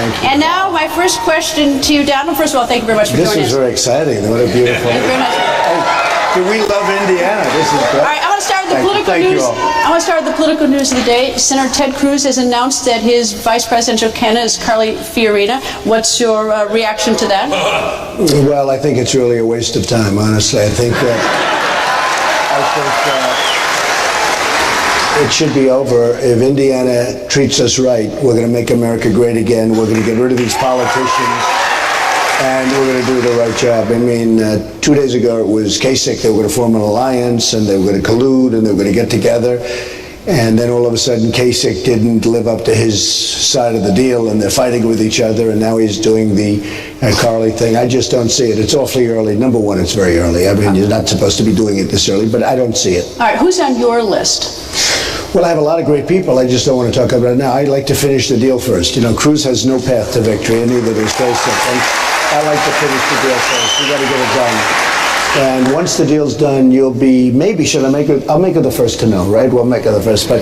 Thank you. And now my first question to you, Donald. First of all, thank you very much for joining us. This is very exciting. What a beautiful. Thank you very much. Hey, we love Indiana. This is great. All right, I want to start with the political Thank news. you all. I want to start with the political news of the day. Senator Ted Cruz has announced that his vice presidential candidate is Carly Fiorina. What's your reaction to that? Well, I think it's really a waste of time, honestly. I think it should be over. If Indiana treats us right, we're going to make America great again. We're going to get rid of these politicians, and we're going to do the right job. I mean, 2 days ago it was Kasich. They were going to form an alliance, and they were going to collude, and they were going to get together. And then all of a sudden, Kasich didn't live up to his side of the deal, and they're fighting with each other, and now he's doing the Carly thing. I just don't see it. It's awfully early. Number one, it's very early. I mean, you're not supposed to be doing it this early, but I don't see it. All right, who's on your list? Well, I have a lot of great people. I just don't want to talk about it now. I'd like to finish the deal first. You know, Cruz has no path to victory, and neither does Kasich. And I like to finish the deal first. We got to get it done. And once the deal's done, you'll be, maybe, should I make it? I'll make it the first to know, right? We'll make it the first, but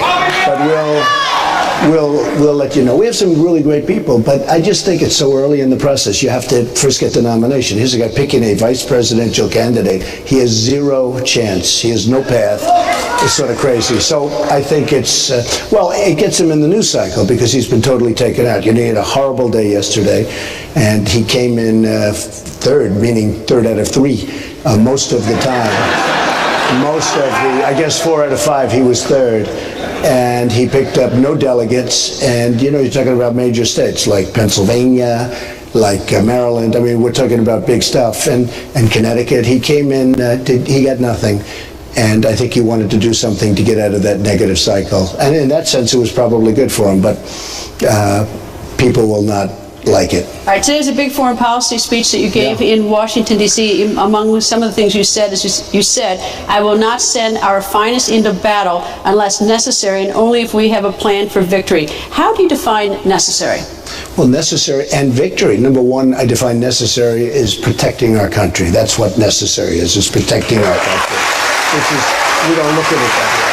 we'll let you know. We have some really great people, but I just think it's so early in the process. You have to first get the nomination. Here's a guy picking a vice presidential candidate. He has zero chance. He has no path. It's sort of crazy. So I think it's, well, it gets him in the news cycle because he's been totally taken out. You know, he had a horrible day yesterday, and he came in third, meaning third out of three, most of the time. Most of the, I guess 4 out of 5, he was third. And he picked up no delegates. And, you know, you're talking about major states like Pennsylvania, like Maryland. I mean, we're talking about big stuff. And Connecticut. He came in, he got nothing. And I think he wanted to do something to get out of that negative cycle. And in that sense, it was probably good for him. But people will not like it. All right, today's a big foreign policy speech that you gave in Washington, D.C. Among some of the things you said is you said, I will not send our finest into battle unless necessary and only if we have a plan for victory. How do you define necessary? Well, necessary and victory. Number one, I define necessary is protecting our country. That's what necessary is protecting our country. We don't look at it that way.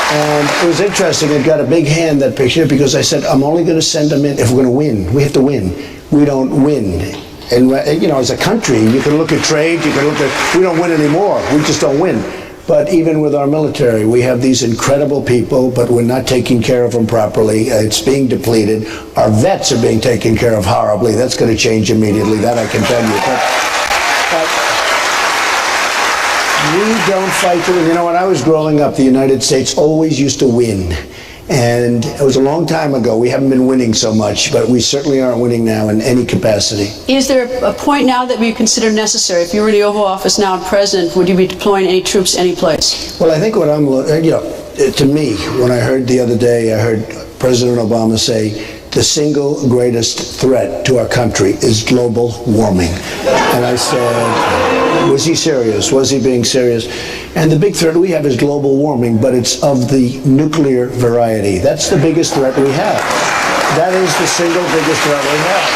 And it was interesting, it got a big hand, that picture, because I said, I'm only going to send them in if we're going to win. We have to win. We don't win. And, you know, as a country, you can look at trade, you can look at, we don't win anymore. We just don't win. But even with our military, we have these incredible people, but we're not taking care of them properly. It's being depleted. Our vets are being taken care of horribly. That's going to change immediately, that I can tell you. But we don't fight to win. You know, when I was growing up, the United States always used to win. And it was a long time ago. We haven't been winning so much, but we certainly aren't winning now in any capacity. Is there a point now that we consider necessary? If you were in the Oval Office now and president, would you be deploying any troops any place? Well, I think what I'm, you know, to me, when I heard the other day, I heard President Obama say, the single greatest threat to our country is global warming. And I said, was he serious? Was he being serious? And the big threat we have is global warming, but it's of the nuclear variety. That's the biggest threat we have. That is the single biggest threat we have.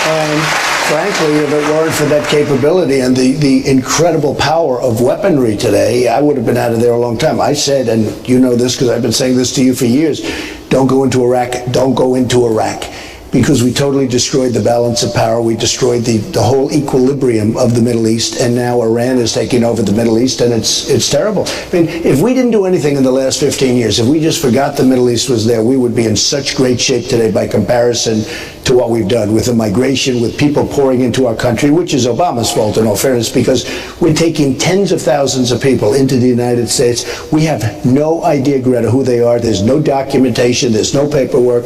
And frankly, if it weren't for that capability and the incredible power of weaponry today, I would have been out of there a long time. I said, and you know this because I've been saying this to you for years, don't go into Iraq, don't go into Iraq. Because we totally destroyed the balance of power. We destroyed the whole equilibrium of the Middle East, and now Iran is taking over the Middle East, and it's terrible. I mean, if we didn't do anything in the last 15 years, if we just forgot the Middle East was there, we would be in such great shape today by comparison to what we've done with the migration, with people pouring into our country, which is Obama's fault in all fairness, because we're taking tens of thousands of people into the United States. We have no idea, Greta, who they are. There's no documentation. There's no paperwork.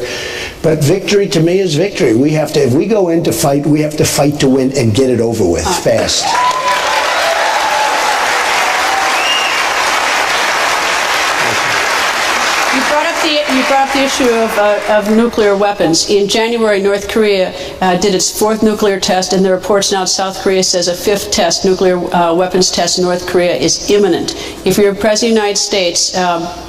But victory to me is victory. We have to, if we go in to fight, we have to fight to win and get it over with fast. You brought up the issue of nuclear weapons. In January, North Korea did its 4th nuclear test, and the reports now South Korea says a 5th test, nuclear weapons test in North Korea is imminent. If you're President of the United States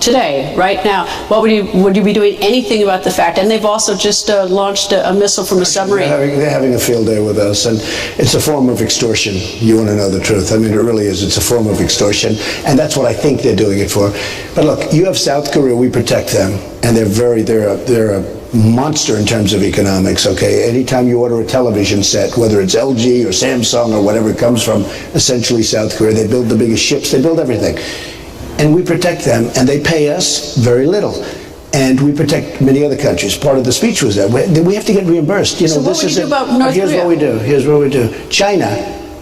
today, right now, what would you be doing anything about the fact? And they've also just launched a missile from a submarine. They're having a field day with us, and it's a form of extortion. You want to know the truth. I mean, it really is. It's a form of extortion, and that's what I think they're doing it for. But look, you have South Korea. We protect them. and they're a monster in terms of economics, okay? Anytime you order a television set, whether it's LG or Samsung or whatever it comes from, essentially South Korea, they build the biggest ships, they build everything. And we protect them, and they pay us very little. And we protect many other countries. Part of the speech was that we have to get reimbursed. So what would you do about North Korea? Here's what we do. China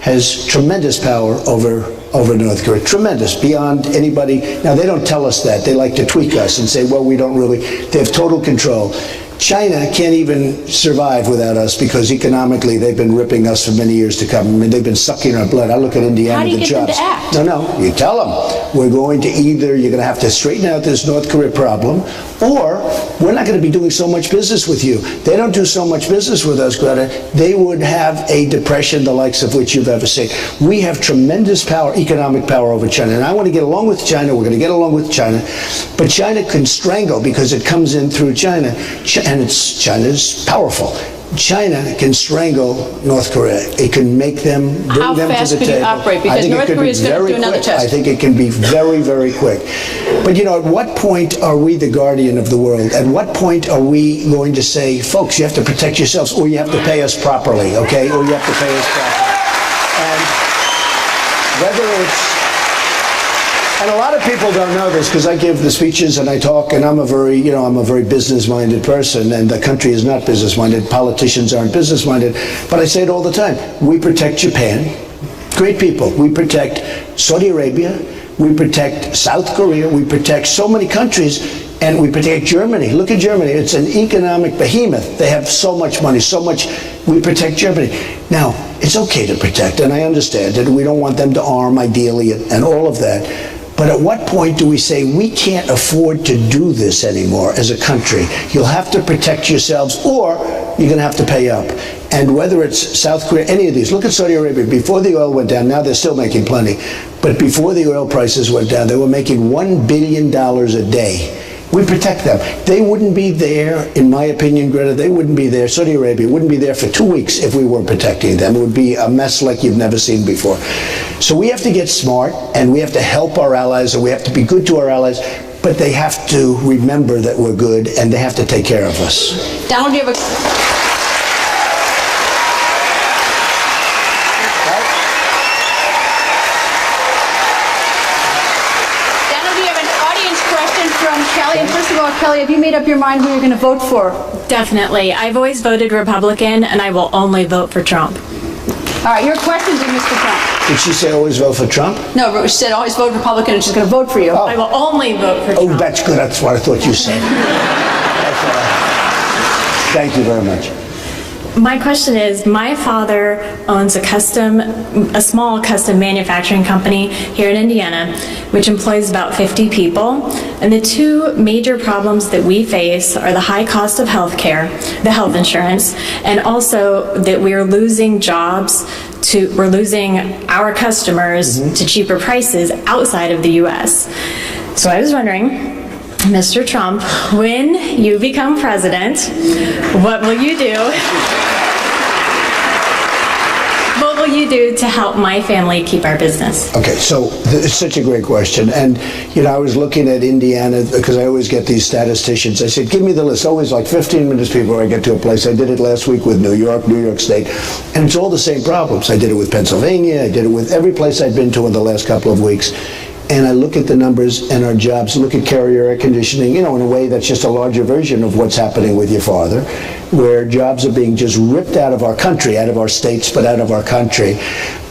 has tremendous power over North Korea. Tremendous, beyond anybody. Now, they don't tell us that. They like to tweak us and say, well, we don't really. They have total control. China can't even survive without us because economically they've been ripping us for many years to come. I mean, they've been sucking our blood. I look at Indiana, the jobs. How do you get them to act? No, you tell them. We're going to you're going to have to straighten out this North Korea problem, or we're not going to be doing so much business with you. They don't do so much business with us, Greta. They would have a depression the likes of which you've ever seen. We have tremendous power, economic power over China, and I want to get along with China. We're going to get along with China, but China can strangle because it comes in through China, and China's powerful. China can strangle North Korea. It can make them, bring them to the table. How fast could you operate? Because North Korea is going to do another test. I think it can be very, very quick. But at what point are we the guardian of the world? At what point are we going to say, folks, you have to protect yourselves, or you have to pay us properly, okay? Or you have to pay us properly. And whether it's... And a lot of people don't know this because I give the speeches and I talk, and I'm a very business-minded person, and the country is not business-minded. Politicians aren't business-minded, but I say it all the time. We protect Japan, great people. We protect Saudi Arabia. We protect South Korea. We protect so many countries, and we protect Germany. Look at Germany. It's an economic behemoth. They have so much money, so much. We protect Germany. Now, it's okay to protect, and I understand it. We don't want them to arm, ideally, and all of that. But at what point do we say we can't afford to do this anymore as a country? You'll have to protect yourselves, or you're going to have to pay up. And whether it's South Korea, any of these, look at Saudi Arabia. Before the oil went down, now they're still making plenty, but before the oil prices went down, they were making $1 billion a day. We protect them. They wouldn't be there, in my opinion, Greta, they wouldn't be there, Saudi Arabia wouldn't be there for 2 weeks if we weren't protecting them. It would be a mess like you've never seen before. So we have to get smart, and we have to help our allies, and we have to be good to our allies, but they have to remember that we're good, and they have to take care of us. Donald, do you have a... Kelly, and first of all, Kelly, have you made up your mind who you're going to vote for? Definitely. I've always voted Republican, and I will only vote for Trump. All right, your question to Mr. Trump. Did she say always vote for Trump? No, she said always vote Republican, and she's going to vote for you. Oh. I will only vote for Trump. Oh, that's good. That's what I thought you said. Thank you very much. My question is, my father owns a small custom manufacturing company here in Indiana, which employs about 50 people. And the two major problems that we face are the high cost of health care, the health insurance, and also that we're losing jobs we're losing our customers to cheaper prices outside of the U.S. So I was wondering, Mr. Trump, when you become president, what will you do? What will you do to help my family keep our business? Okay, so it's such a great question. And, I was looking at Indiana because I always get these statisticians. I said, give me the list. Always like 15 minutes before I get to a place. I did it last week with New York State. And it's all the same problems. I did it with Pennsylvania. I did it with every place I've been to in the last couple of weeks. And I look at the numbers and our jobs, look at carrier air conditioning, in a way that's just a larger version of what's happening with your father, where jobs are being just ripped out of our country, out of our states, but out of our country.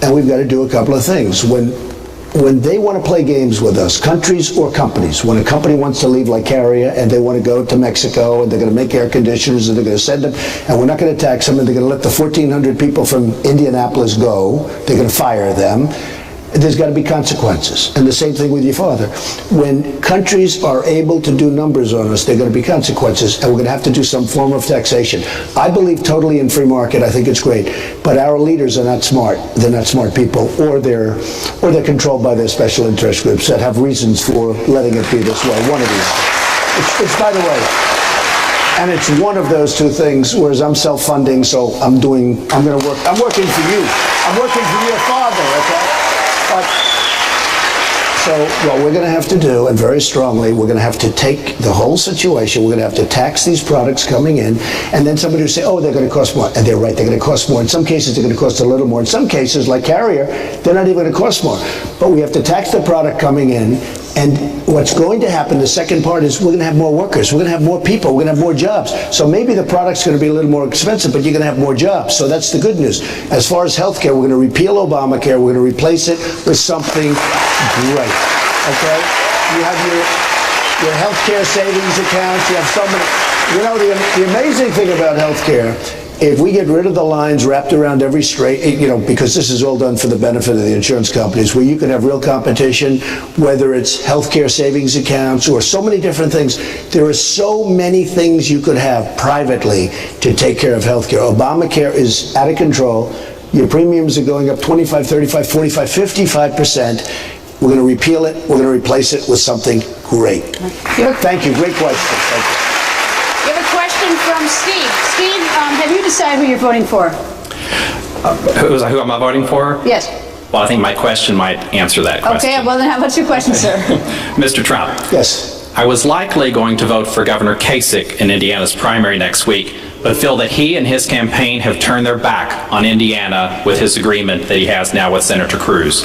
And we've got to do a couple of things. When they want to play games with us, countries or companies, when a company wants to leave like Carrier and they want to go to Mexico and they're going to make air conditioners and they're going to send them, and we're not going to tax them, and they're going to let the 1,400 people from Indianapolis go, they're going to fire them, there's got to be consequences. And the same thing with your father. When countries are able to do numbers on us, there are going to be consequences, and we're going to have to do some form of taxation. I believe totally in free market. I think it's great. But our leaders are not smart. They're not smart people, or they're controlled by their special interest groups that have reasons for letting it be this way. One of these. It's by the way, and it's one of those two things, whereas I'm self-funding, so I'm working for you. I'm working for your father, okay? But So what we're going to have to do, and very strongly, we're going to have to take the whole situation, we're going to have to tax these products coming in, and then somebody will say, oh, they're going to cost more. And they're right, they're going to cost more. In some cases, they're going to cost a little more. In some cases, like Carrier, they're not even going to cost more. But we have to tax the product coming in, and what's going to happen, the second part, is we're going to have more workers, we're going to have more people, we're going to have more jobs. So maybe the product's going to be a little more expensive, but you're going to have more jobs. So that's the good news. As far as healthcare, we're going to repeal Obamacare, we're going to replace it with something great. Okay? You have your healthcare savings accounts, you have so many. You know, the amazing thing about healthcare, if we get rid of the lines wrapped around every straight, you know, because this is all done for the benefit of the insurance companies, where you can have real competition, whether it's healthcare savings accounts or so many different things. There are so many things you could have privately to take care of healthcare. Obamacare is out of control. Your premiums are going up 25, 35, 45, 55%. We're going to repeal it. We're going to replace it with something great. Thank you. Great question. Thank you. We have a question from Steve. Steve, have you decided who you're voting for? Who am I voting for? Yes. Well, I think my question might answer that question. Okay, well then what's your question, sir? Mr. Trump. Yes. I was likely going to vote for Governor Kasich in Indiana's primary next week, but feel that he and his campaign have turned their back on Indiana with his agreement that he has now with Senator Cruz.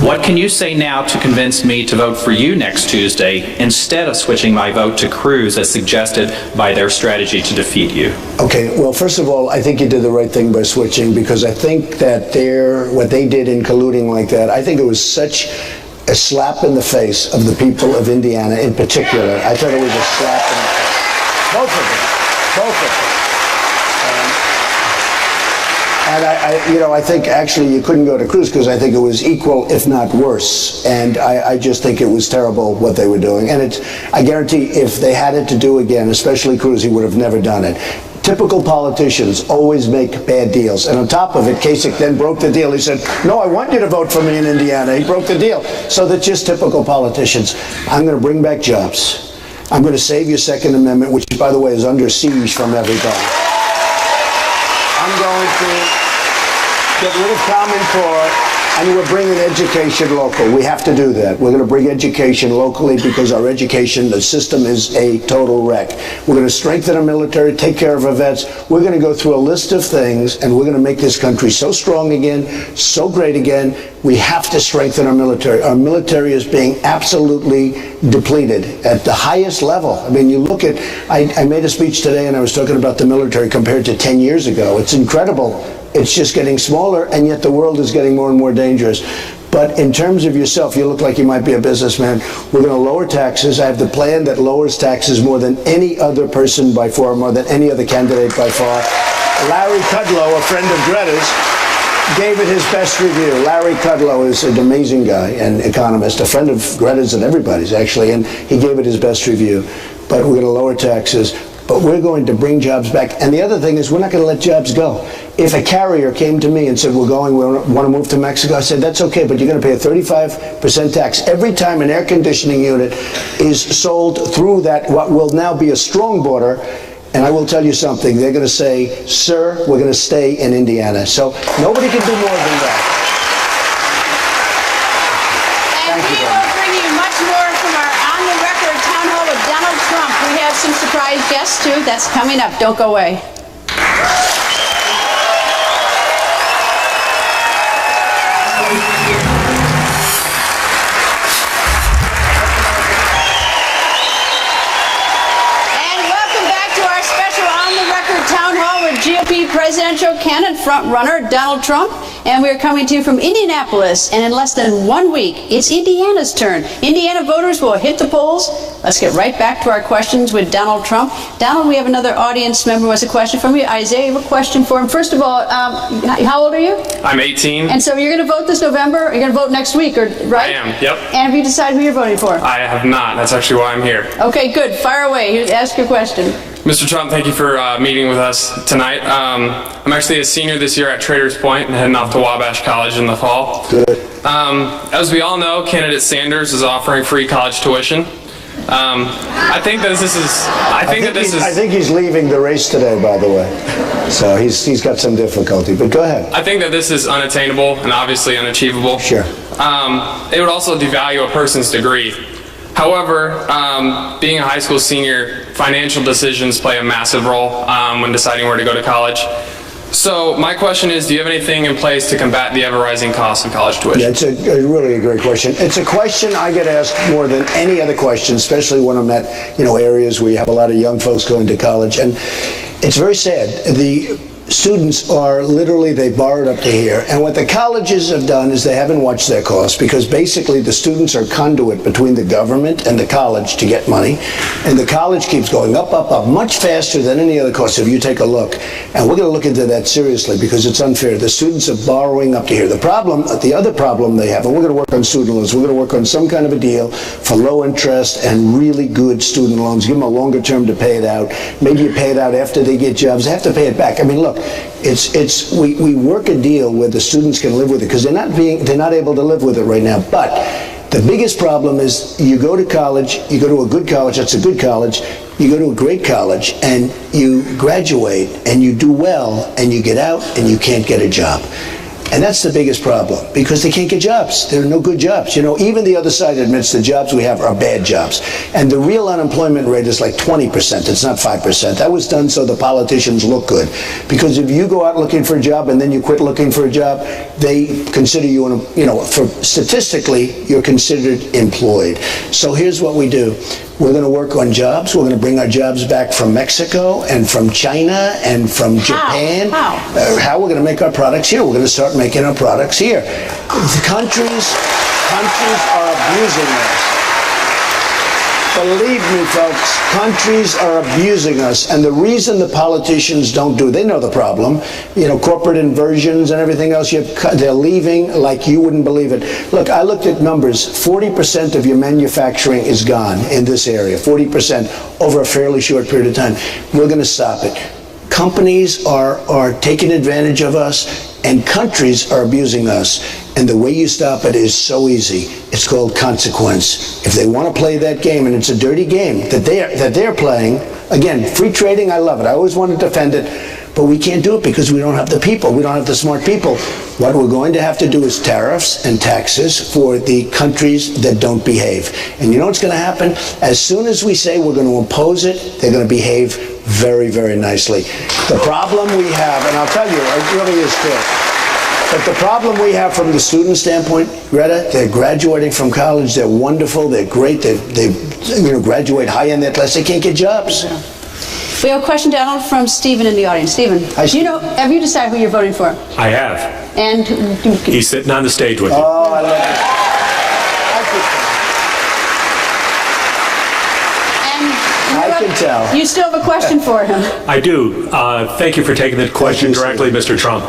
What can you say now to convince me to vote for you next Tuesday instead of switching my vote to Cruz as suggested by their strategy to defeat you? Okay, well, first of all, I think you did the right thing by switching, because I think that what they did in colluding like that, I think it was such a slap in the face of the people of Indiana in particular. I thought it was a slap in the face. Both of them. Both of them. And I think actually you couldn't go to Cruz, because I think it was equal, if not worse. And I just think it was terrible what they were doing. And I guarantee if they had it to do again, especially Cruz, he would have never done it. Typical politicians always make bad deals. And on top of it, Kasich then broke the deal. He said, no, I want you to vote for me in Indiana. He broke the deal. So that's just typical politicians. I'm going to bring back jobs. I'm going to save your Second Amendment, which, by the way, is under siege from everybody. I'm going to get rid of Common Core, and we're bringing education local. We have to do that. We're going to bring education locally, because our education, the system is a total wreck. We're going to strengthen our military, take care of our vets. We're going to go through a list of things, and we're going to make this country so strong again, so great again. We have to strengthen our military. Our military is being absolutely depleted at the highest level. I mean, you look at, I made a speech today, and I was talking about the military compared to 10 years ago. It's incredible. It's just getting smaller, and yet the world is getting more and more dangerous. But in terms of yourself, you look like you might be a businessman. We're going to lower taxes. I have the plan that lowers taxes more than any other person by far, more than any other candidate by far. Larry Kudlow, a friend of Greta's, gave it his best review. Larry Kudlow is an amazing guy, an economist, a friend of Greta's and everybody's, actually, and he gave it his best review. But we're going to lower taxes. But we're going to bring jobs back. And the other thing is, we're not going to let jobs go. If a carrier came to me and said, we want to move to Mexico, I said, that's okay, but you're going to pay a 35% tax every time an air conditioning unit is sold through that, what will now be a strong border. And I will tell you something, they're going to say, sir, we're going to stay in Indiana. So nobody can do more than that. And we will bring you much more from our on-the-record town hall with Donald Trump. We have some surprise guests, too. That's coming up. Don't go away. GOP presidential candidate front-runner Donald Trump, and we're coming to you from Indianapolis, and in less than 1 week, it's Indiana's turn. Indiana voters will hit the polls. Let's get right back to our questions with Donald Trump. Donald, we have another audience member who has a question from you. Isaiah, you have a question for him. First of all, how old are you? I'm 18. And so you're going to vote this November? You're going to vote next week, right? I am, yep. And have you decided who you're voting for? I have not. That's actually why I'm here. Okay, good. Fire away. Ask your question. Mr. Trump, thank you for meeting with us tonight. I'm actually a senior this year at Traders Point and heading off to Wabash College in the fall. Good. As we all know, candidate Sanders is offering free college tuition. I think that this is. I think he's leaving the race today, by the way. So he's got some difficulty. But go ahead. I think that this is unattainable and obviously unachievable. Sure. It would also devalue a person's degree. However, being a high school senior, financial decisions play a massive role when deciding where to go to college. So my question is, do you have anything in place to combat the ever-rising cost of college tuition? Yeah, it's really a great question. It's a question I get asked more than any other question, especially when I'm at areas where you have a lot of young folks going to college. And it's very sad. The students are literally, they borrowed up to here. And what the colleges have done is they haven't watched their costs, because basically the students are conduit between the government and the college to get money. And the college keeps going up, up, up, much faster than any other cost. If you take a look, and we're going to look into that seriously because it's unfair. The students are borrowing up to here. The other problem they have, and we're going to work on student loans, we're going to work on some kind of a deal for low interest and really good student loans. Give them a longer term to pay it out. Maybe you pay it out after they get jobs. They have to pay it back. I mean, look, we work a deal where the students can live with it, because they're not able to live with it right now. But the biggest problem is you go to college, you go to a good college, that's a good college, you go to a great college, and you graduate, and you do well, and you get out, and you can't get a job. And that's the biggest problem, because they can't get jobs. There are no good jobs. Even the other side admits the jobs we have are bad jobs. And the real unemployment rate is like 20%. It's not 5%. That was done so the politicians look good. Because if you go out looking for a job and then you quit looking for a job, they consider you, statistically, you're considered employed. So here's what we do. We're going to work on jobs. We're going to bring our jobs back from Mexico and from China and from Japan. How we're going to make our products here. We're going to start making our products here. The countries are abusing us. Believe me, folks, countries are abusing us. And the reason the politicians don't do it, they know the problem. Corporate inversions and everything else, they're leaving like you wouldn't believe it. Look, I looked at numbers. 40% of your manufacturing is gone in this area. 40% over a fairly short period of time. We're going to stop it. Companies are taking advantage of us, and countries are abusing us. And the way you stop it is so easy. It's called consequence. If they want to play that game, and it's a dirty game that they're playing, again, free trading, I love it. I always want to defend it, but we can't do it because we don't have the people. We don't have the smart people. What we're going to have to do is tariffs and taxes for the countries that don't behave. And you know what's going to happen? As soon as we say we're going to impose it, they're going to behave very, very nicely. The problem we have, and I'll tell you, it really is true. But the problem we have from the student standpoint, Greta, they're graduating from college, they're wonderful, they're great, they graduate high in their class, they can't get jobs. We have a question down from Stephen in the audience. Stephen, have you decided who you're voting for? I have. And He's sitting on the stage with you. Oh, I love it. I can tell. You still have a question for him. I do. Thank you for taking the question directly, Mr. Trump.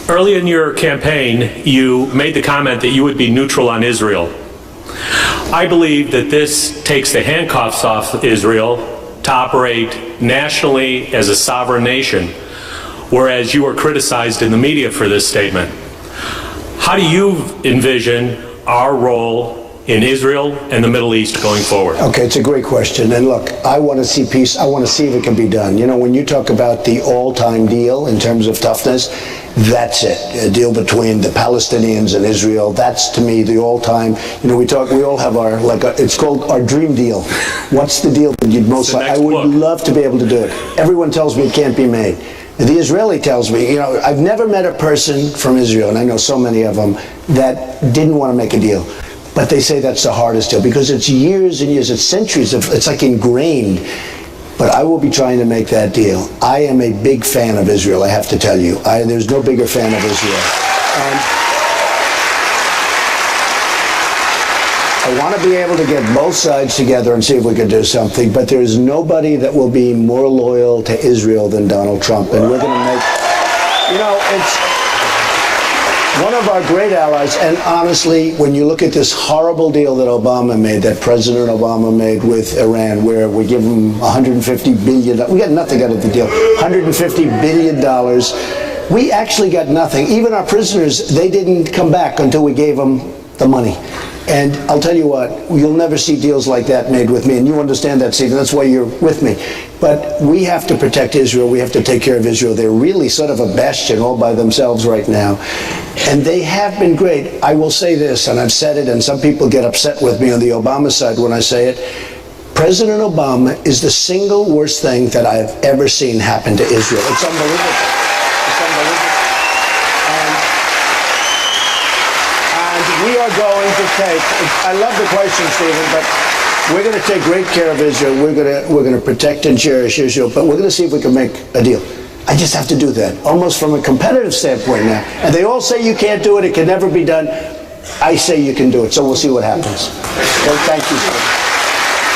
Early in your campaign, you made the comment that you would be neutral on Israel. I believe that this takes the handcuffs off Israel to operate nationally as a sovereign nation, whereas you were criticized in the media for this statement. How do you envision our role in Israel and the Middle East going forward? Okay, it's a great question. And look, I want to see peace. I want to see if it can be done. When you talk about the all-time deal in terms of toughness, that's it. A deal between the Palestinians and Israel. That's, to me, the all-time. We all have it's called our dream deal. What's the deal that you'd most like? I would love to be able to do it. Everyone tells me it can't be made. The Israeli tells me, I've never met a person from Israel, and I know so many of them, that didn't want to make a deal. But they say that's the hardest deal because it's years and years, it's centuries, it's like ingrained. But I will be trying to make that deal. I am a big fan of Israel, I have to tell you. There's no bigger fan of Israel. I want to be able to get both sides together and see if we can do something, but there's nobody that will be more loyal to Israel than Donald Trump. And we're going to make, it's one of our great allies. And honestly, when you look at this horrible deal that Obama made, that President Obama made with Iran, where we give them $150 billion, we got nothing out of the deal, $150 billion. We actually got nothing. Even our prisoners, they didn't come back until we gave them the money. And I'll tell you what, you'll never see deals like that made with me, and you understand that, Stephen, that's why you're with me. But we have to protect Israel, we have to take care of Israel. They're really sort of a bastion all by themselves right now. And they have been great. I will say this, and I've said it, and some people get upset with me on the Obama side when I say it. President Obama is the single worst thing that I've ever seen happen to Israel. It's unbelievable. It's unbelievable. We are going to take, I love the question, Stephen, but we're going to take great care of Israel. We're going to protect and cherish Israel, but we're going to see if we can make a deal. I just have to do that, almost from a competitive standpoint now. And they all say you can't do it, it can never be done. I say you can do it, so we'll see what happens. So thank you, Stephen.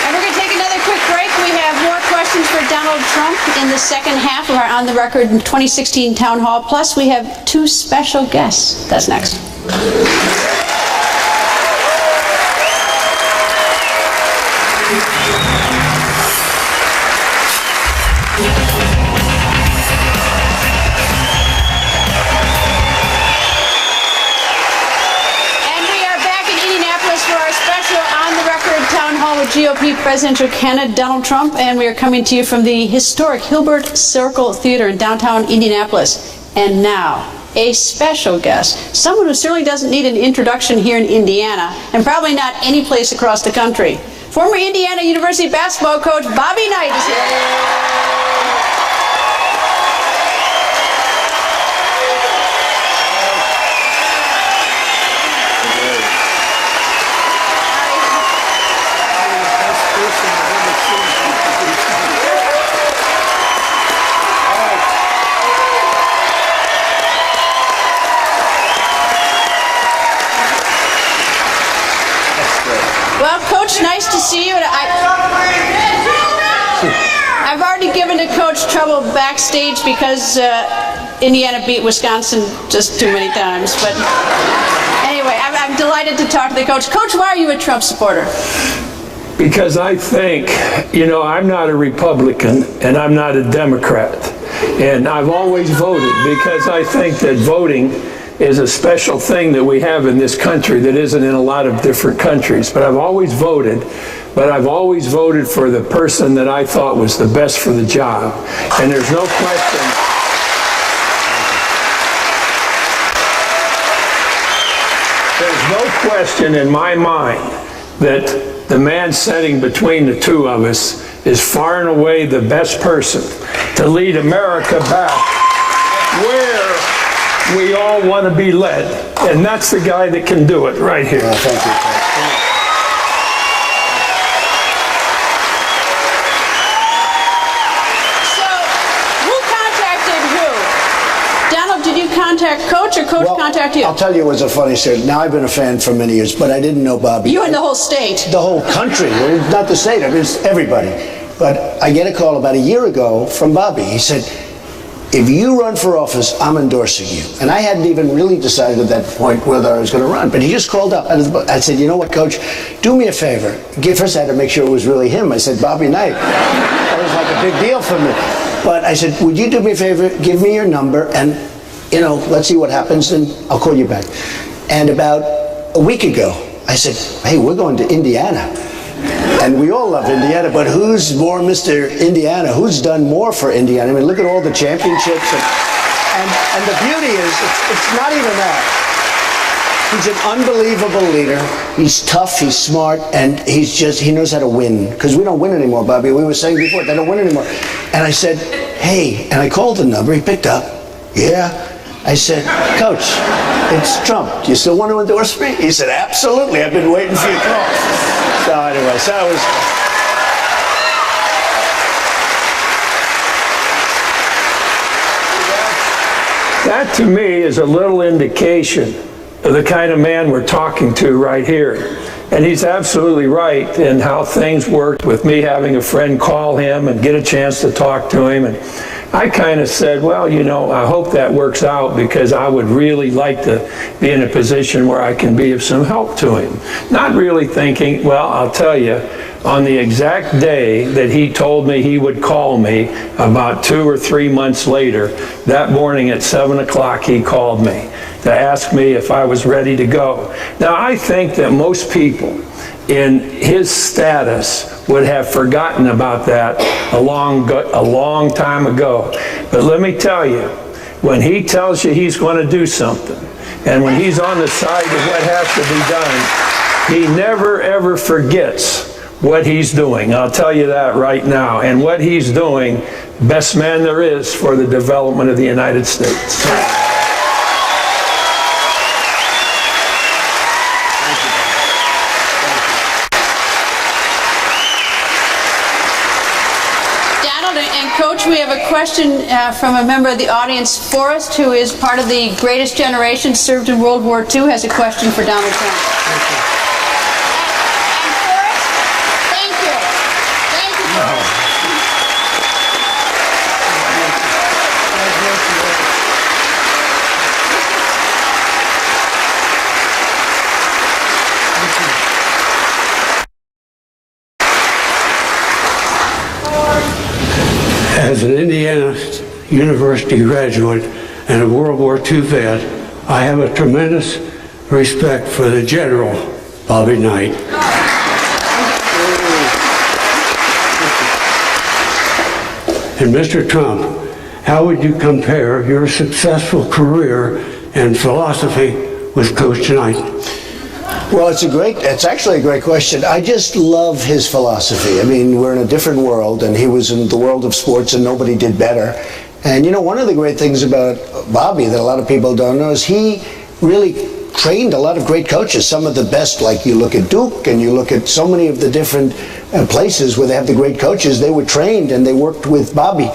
And we're going to take another quick break. We have more questions for Donald Trump in the second half of our On the Record 2016 Town Hall. Plus, we have two special guests. That's next. GOP presidential candidate Donald Trump, and we are coming to you from the historic Hilbert Circle Theater in downtown Indianapolis. And now, a special guest, someone who certainly doesn't need an introduction here in Indiana, and probably not any place across the country. Former Indiana University basketball coach Bobby Knight is here. Well, Coach, nice to see you. I've already given the coach trouble backstage because Indiana beat Wisconsin just too many times. But anyway, I'm delighted to talk to the coach. Coach, why are you a Trump supporter? Because I think, I'm not a Republican and I'm not a Democrat. And I've always voted because I think that voting is a special thing that we have in this country that isn't in a lot of different countries. But I've always voted for the person that I thought was the best for the job. And there's no question. There's no question in my mind that the man sitting between the two of us is far and away the best person to lead America back where we all want to be led. And that's the guy that can do it right here. Thank you. So, who contacted who? Donald, did you contact Coach or Coach contact you? I'll tell you it was a funny story. Now, I've been a fan for many years, but I didn't know Bobby. You and the whole state. The whole country. Well, not the state, I mean, it's everybody. But I get a call about a year ago from Bobby. He said, if you run for office, I'm endorsing you. And I hadn't even really decided at that point whether I was going to run. But he just called up. I said, you know what, Coach? Do me a favor. First, I had to make sure it was really him. I said, Bobby Knight. That was like a big deal for me. But I said, would you do me a favor? Give me your number, and, let's see what happens, and I'll call you back. And about a week ago, I said, hey, we're going to Indiana. And we all love Indiana, but who's more Mr. Indiana? Who's done more for Indiana? I mean, look at all the championships. And the beauty is, it's not even that. He's an unbelievable leader. He's tough, he's smart, and he knows how to win. Because we don't win anymore, Bobby. We were saying before, they don't win anymore. And I said, hey, and I called the number. He picked up. Yeah. I said, Coach, it's Trump. Do you still want to endorse me? He said, absolutely. I've been waiting for your call. So anyway, it was. That to me is a little indication of the kind of man we're talking to right here. And he's absolutely right in how things worked with me having a friend call him and get a chance to talk to him. And I kind of said, well, you know, I hope that works out because I would really like to be in a position where I can be of some help to him. Not really thinking, well, I'll tell you, on the exact day that he told me he would call me, about 2 or 3 months later, that morning at 7 o'clock, he called me to ask me if I was ready to go. Now, I think that most people in his status would have forgotten about that a long time ago. But let me tell you, when he tells you he's going to do something, and when he's on the side of what has to be done, he never ever forgets what he's doing. I'll tell you that right now. And what he's doing, best man there is for the development of the United States. Coach, we have a question from a member of the audience. Forrest, who is part of the greatest generation, served in World War II, has a question for Donald Trump. Thank you. And Forrest, thank you. Thank you, Forrest. As an Indiana University graduate and a World War II vet, I have a tremendous respect for the General Bobby Knight. And Mr. Trump, how would you compare your successful career and philosophy with Coach Knight? Well, it's actually a great question. I just love his philosophy. I mean, we're in a different world, and he was in the world of sports, and nobody did better. And you know, one of the great things about Bobby that a lot of people don't know is he really trained a lot of great coaches, some of the best, like you look at Duke, and you look at so many of the different places where they have the great coaches. They were trained, and they worked with Bobby.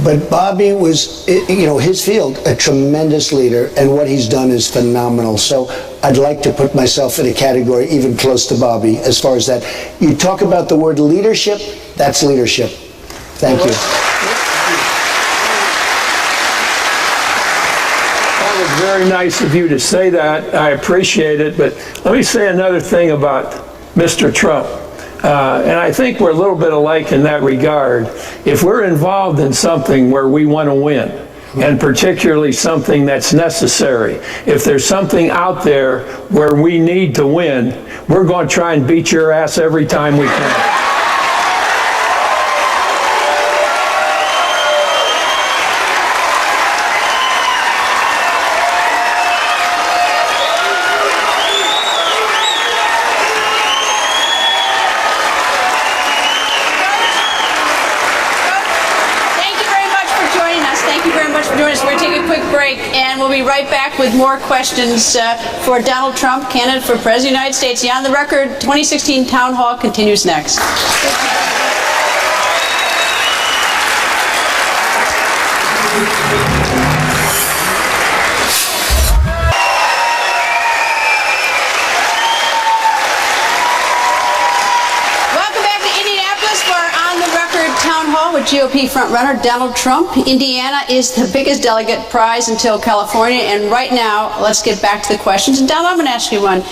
But Bobby was, you know, his field, a tremendous leader, and what he's done is phenomenal. So I'd like to put myself in a category even close to Bobby as far as that. You talk about the word leadership, that's leadership. Thank you. That was very nice of you to say that. I appreciate it. But let me say another thing about Mr. Trump. And I think we're a little bit alike in that regard. If we're involved in something where we want to win, and particularly something that's necessary, if there's something out there where we need to win, we're going to try and beat your ass every time we can. And we'll be right back with more questions for Donald Trump, candidate for President of the United States. The On the Record 2016 Town Hall continues next. With GOP frontrunner Donald Trump. Indiana is the biggest delegate prize until California, and right now, let's get back to the questions. And Donald, I'm going to ask you one.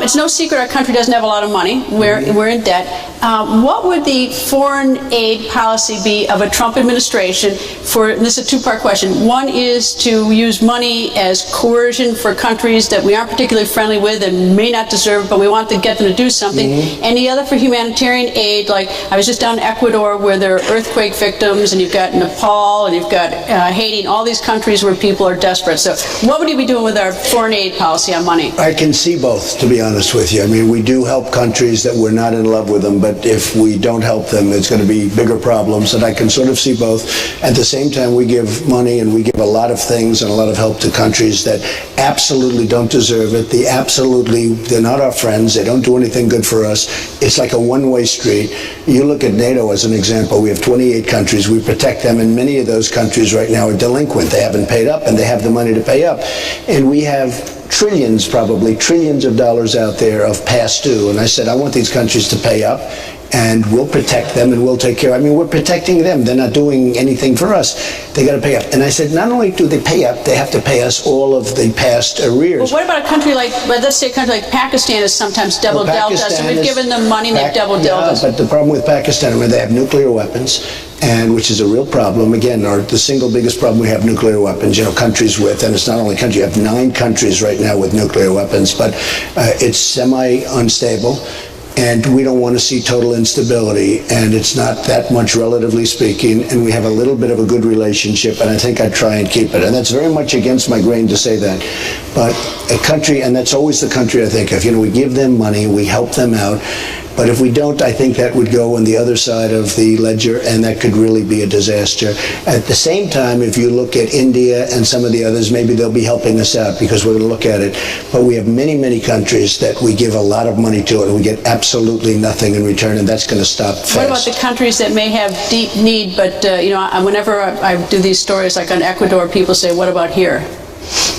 It's no secret our country doesn't have a lot of money. We're in debt. What would the foreign aid policy be of a Trump administration for, and this is a two-part question. One is to use money as coercion for countries that we aren't particularly friendly with and may not deserve, but we want to get them to do something. And the other for humanitarian aid, like I was just down in Ecuador where there are earthquake victims, and you've got Nepal, and you've got Haiti, and all these countries where people are desperate. So what would you be doing with our foreign aid policy on money? I can see both, to be honest with you. I mean, we do help countries that we're not in love with them, but if we don't help them, it's going to be bigger problems, and I can sort of see both. At the same time, we give money and we give a lot of things and a lot of help to countries that absolutely don't deserve it. They're not our friends. They don't do anything good for us. It's like a one-way street. You look at NATO as an example. We have 28 countries. We protect them, and many of those countries right now are delinquent. They haven't paid up, and they have the money to pay up. And we have trillions of dollars out there of past due. And I said, I want these countries to pay up. and we'll protect them and we'll take care. I mean, we're protecting them. They're not doing anything for us. They got to pay up. And I said, not only do they pay up, they have to pay us all of the past arrears. Well, what about a country like, let's say a country like Pakistan has sometimes double dealt us, and we've given them money and they've double dealt us. But the problem with Pakistan, I mean, they have nuclear weapons, and which is a real problem. Again, the single biggest problem we have nuclear weapons, countries with, and it's not only countries, you have 9 countries right now with nuclear weapons, but it's semi-unstable. And we don't want to see total instability, and it's not that much, relatively speaking, and we have a little bit of a good relationship, and I think I'd try and keep it. And that's very much against my grain to say that. But a country, and that's always the country I think of, we give them money, we help them out, but if we don't, I think that would go on the other side of the ledger, and that could really be a disaster. At the same time, if you look at India and some of the others, maybe they'll be helping us out because we're going to look at it. But we have many, many countries that we give a lot of money to, and we get absolutely nothing in return, and that's going to stop fast. What about the countries that may have deep need, but, whenever I do these stories, like on Ecuador, people say, what about here?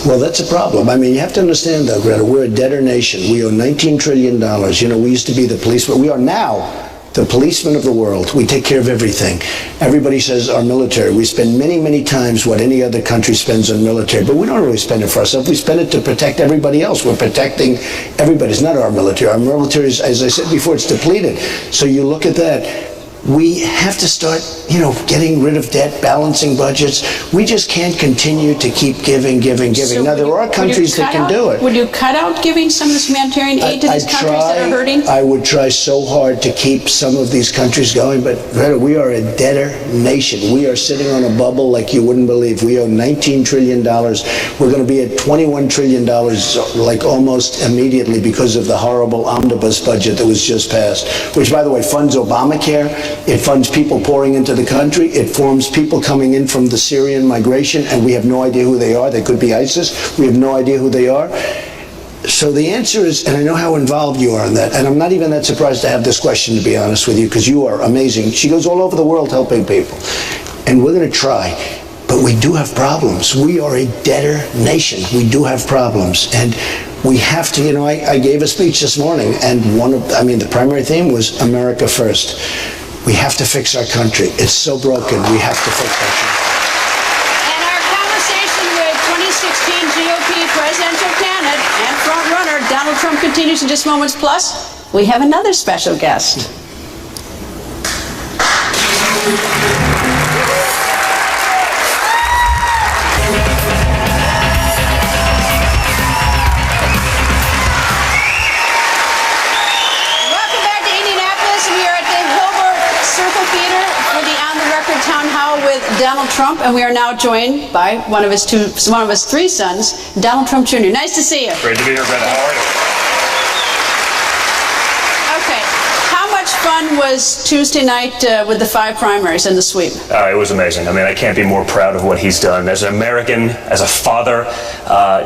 Well, that's a problem. I mean, you have to understand, though, Greta, we're a debtor nation. We owe $19 trillion. We used to be the police, but we are now the policemen of the world. We take care of everything. Everybody says our military. We spend many, many times what any other country spends on military, but we don't really spend it for ourselves. We spend it to protect everybody else. We're protecting everybody. It's not our military. Our military is, as I said before, it's depleted. So you look at that. We have to start, getting rid of debt, balancing budgets. We just can't continue to keep giving. So now, there are countries that can do it. Would you cut out giving some of this humanitarian aid to these countries that are hurting? I would try so hard to keep some of these countries going, but Greta, we are a debtor nation. We are sitting on a bubble like you wouldn't believe. We owe $19 trillion. We're going to be at $21 trillion like almost immediately because of the horrible omnibus budget that was just passed, which, by the way, funds Obamacare. It funds people pouring into the country. It forms people coming in from the Syrian migration, and we have no idea who they are. They could be ISIS. We have no idea who they are. So the answer is, and I know how involved you are in that, and I'm not even that surprised to have this question, to be honest with you, because you are amazing. She goes all over the world helping people, and we're going to try. But we do have problems. We are a debtor nation. We do have problems, and we have to, I gave a speech this morning, and the primary theme was America first. We have to fix our country. It's so broken. We have to fix our country. And our conversation with 2016 GOP presidential candidate and front-runner Donald Trump continues in just moments. Plus, we have another special guest. With Donald Trump, and we are now joined by one of his 3 sons, Donald Trump Jr. Nice to see you. Great to be here, Greta. How are you? Okay. How much fun was Tuesday night with the 5 primaries and the sweep? It was amazing. I can't be more proud of what he's done. As an American, as a father,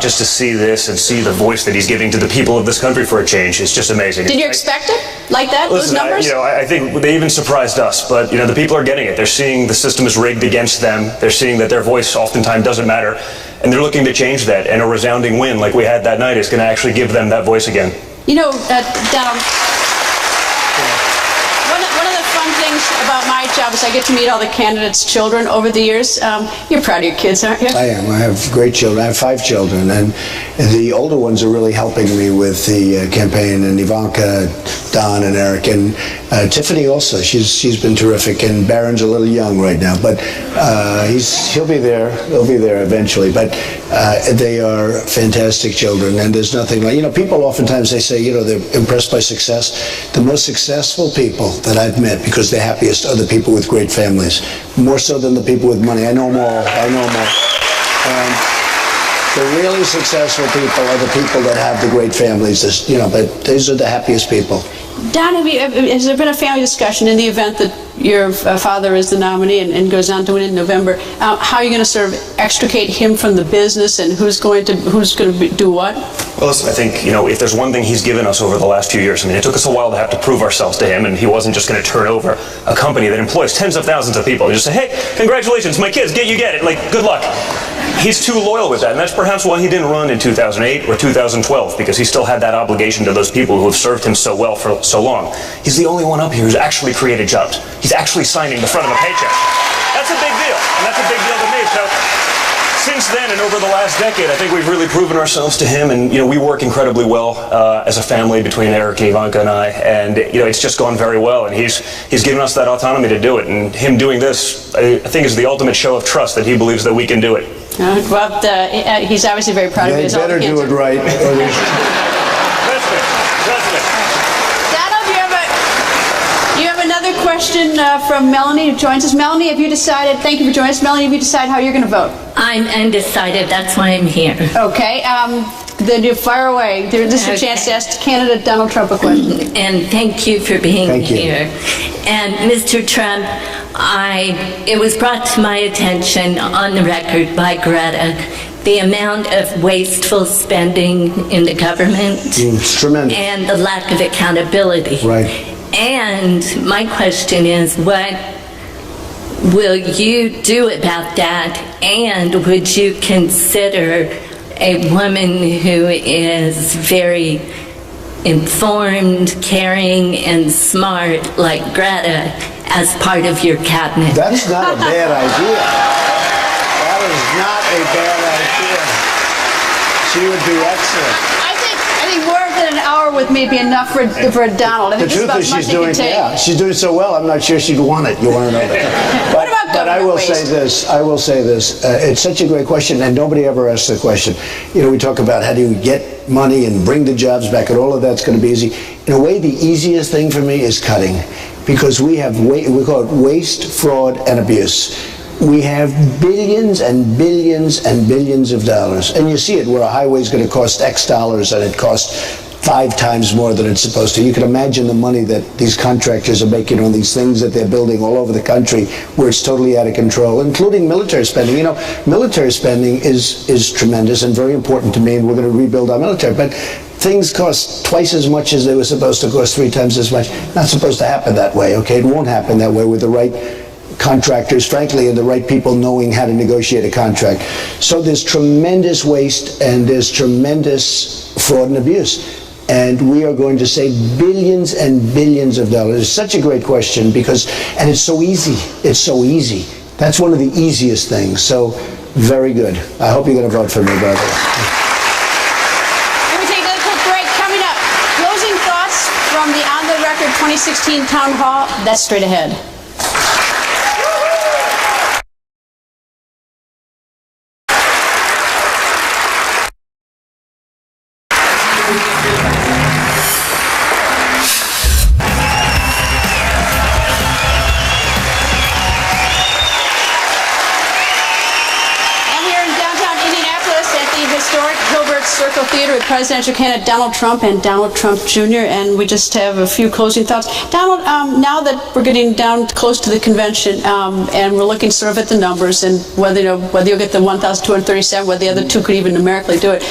just to see this and see the voice that he's giving to the people of this country for a change, it's just amazing. Did you expect it like that, listen, those numbers? I think they even surprised us, but the people are getting it. They're seeing the system is rigged against them. They're seeing that their voice oftentimes doesn't matter, and they're looking to change that, and a resounding win like we had that night is going to actually give them that voice again. Donald, one of the fun things about my job is I get to meet all the candidates' children over the years. You're proud of your kids, aren't you? I am. I have great children. I have 5 children, and the older ones are really helping me with the campaign, and Ivanka, Don, and Eric, and Tiffany also. She's been terrific, and Barron's a little young right now, but he'll be there. He'll be there eventually. But they are fantastic children, and there's nothing like, people oftentimes they say, they're impressed by success. The most successful people that I've met, because they're happiest, are the people with great families, more so than the people with money. I know them all. And the really successful people are the people that have the great families, but these are the happiest people. Don, has there been a family discussion in the event that your father is the nominee and goes on to win in November? How are you going to sort of extricate him from the business, and who's going to do what? Well, listen, I think, if there's one thing he's given us over the last few years, it took us a while to have to prove ourselves to him, and he wasn't just going to turn over a company that employs tens of thousands of people and just say, hey, congratulations, my kids, you get it, good luck. he's too loyal with that, and that's perhaps why he didn't run in 2008 or 2012, because he still had that obligation to those people who have served him so well for so long. He's the only one up here who's actually created jobs. He's actually signing the front of a paycheck. That's a big deal, and that's a big deal to me. So since then, and over the last decade, I think we've really proven ourselves to him, and we work incredibly well as a family between Eric, Ivanka, and I, and it's just gone very well, and he's given us that autonomy to do it, and him doing this, I think, is the ultimate show of trust that he believes that we can do it. Well, he's obviously very proud of you. They better do it right. You have another question from Melanie, who joins us. Melanie, have you decided, thank you for joining us. Melanie, have you decided how you're going to vote? I'm undecided. That's why I'm here. Okay. Then you fire away. This is your chance to ask candidate Donald Trump a question. And thank you for being here. And Mr. Trump, it was brought to my attention on the record by Greta the amount of wasteful spending in the government. It's tremendous. And the lack of accountability. Right. And my question is, what will you do about that? And would you consider a woman who is very informed, caring, and smart like Greta as part of your cabinet? That's not a bad idea. That is not a bad idea. She would be excellent. I think more than an hour with me would be enough for Donald. I think The truth is, she's doing so well. I'm not sure she'd want it. You want to know that? What about But I will say this. It's such a great question, and nobody ever asks the question. We talk about how do you get money and bring the jobs back, and all of that's going to be easy. In a way, the easiest thing for me is cutting, because we call it waste, fraud, and abuse. We have billions and billions and billions of dollars. And you see it where a highway is going to cost X dollars and it costs 5 times more than it's supposed to. You can imagine the money that these contractors are making on these things that they're building all over the country where it's totally out of control, including military spending. Military spending is tremendous and very important to me, and we're going to rebuild our military. But things cost twice as much as they were supposed to cost, 3 times as much. Not supposed to happen that way, okay? It won't happen that way with the right contractors, frankly, and the right people knowing how to negotiate a contract. So there's tremendous waste and there's tremendous fraud and abuse. And we are going to save billions and billions of dollars. It's such a great question and it's so easy. It's so easy. That's one of the easiest things. So very good. I hope you're going to vote for me, by the way. Let me take a quick break. Coming up, closing thoughts from the On the Record 2016 Town Hall. That's straight ahead. Circle Theater with presidential candidate Donald Trump and Donald Trump Jr. And we just have a few closing thoughts. Donald, now that we're getting down close to the convention and we're looking sort of at the numbers and whether you'll get the 1,237, whether the other two could even numerically do it,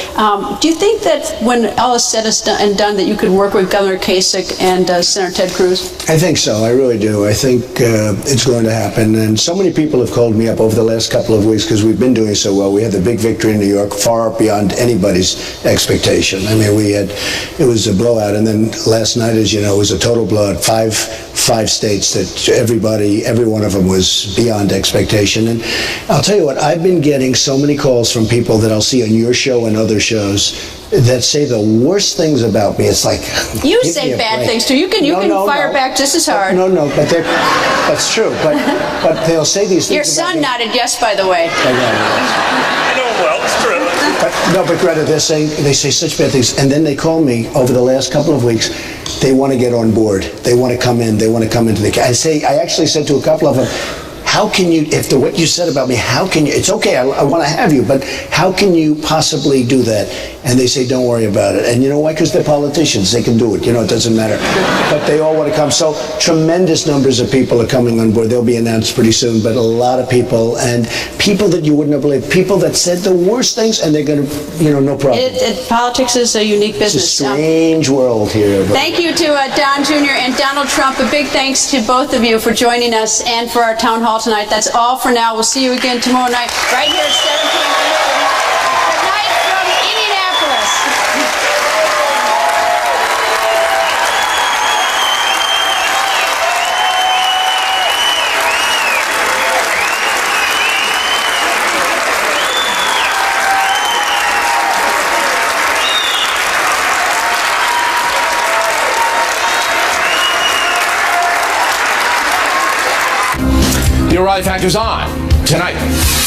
do you think that when all is said and done that you could work with Governor Kasich and Senator Ted Cruz? I think so. I really do. I think it's going to happen. And so many people have called me up over the last couple of weeks because we've been doing so well. We had the big victory in New York, far beyond anybody's expectation. I mean, it was a blowout. And then last night, as you know, it was a total blowout. Five states that every one of them was beyond expectation. And I'll tell you what, I've been getting so many calls from people that I'll see on your show and other shows that say the worst things about me. It's like, you say bad things too. You can fire back just as hard. But that's true. But they'll say these things. Your son nodded yes, by the way. I know well. It's true. But Greta, they say such bad things, and then they call me over the last couple of weeks. They want to get on board. They want to come in. They want to come into the. I actually said to a couple of them, how can you, if what you said about me, how can you, it's okay, I want to have you, but how can you possibly do that? And they say, don't worry about it. And you know why? Because they're politicians. They can do it. It doesn't matter. But they all want to come. So tremendous numbers of people are coming on board. They'll be announced pretty soon. But a lot of people, and people that you wouldn't have believed, people that said the worst things, and they're going to, no problem. Politics is a unique business. It's a strange world here. Thank you to Don Jr. and Donald Trump. A big thanks to both of you for joining us and for our town hall tonight. That's all for now. We'll see you again tomorrow night right here at 7 p.m. O'Reilly Factors On tonight.